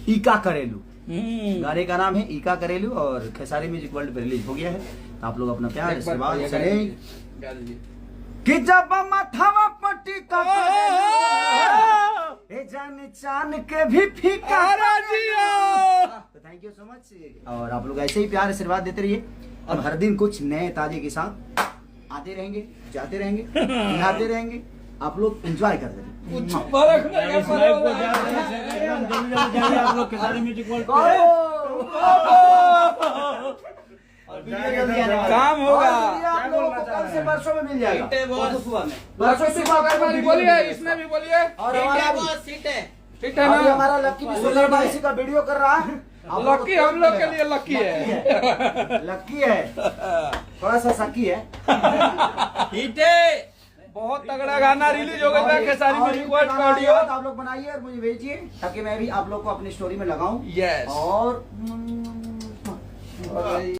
ईका करेलू। गाने का नाम है ईका करेलू और खेसारी म्यूजिक वर्ल्ड पे रिलीज हो गया है। तो आप लोग अपना प्यार आशीर्वाद करें कि जब माथावा पट्टी का जान चान के भी फीका। तो थैंक यू सो मच और आप लोग ऐसे ही प्यार आशीर्वाद देते रहिए। अब हर दिन कुछ नए ताजे के साथ आते रहेंगे, जाते रहेंगे, नहाते रहेंगे। आप लोग एंजॉय करते रहिए। आप लोग खेसारी म्यूजिक वर्ल्ड काम होगा। आप लोगों को कल से परसों में मिल जाएगा। बोलिए, इसमें भी बोलिए। और हमारा सीट है हमारा लक्की भी सोलर बाईसी का वीडियो कर रहा है। लक्की हम लोग के लिए लक्की है। लक्की है, थोड़ा सा सकी है। बहुत तगड़ा गाना रिलीज हो गया खेसारी म्यूजिक वर्ल्ड का ऑडियो। आप लोग बनाइए और मुझे भेजिए ताकि मैं भी आप लोग को अपनी स्टोरी में लगाऊं। यस और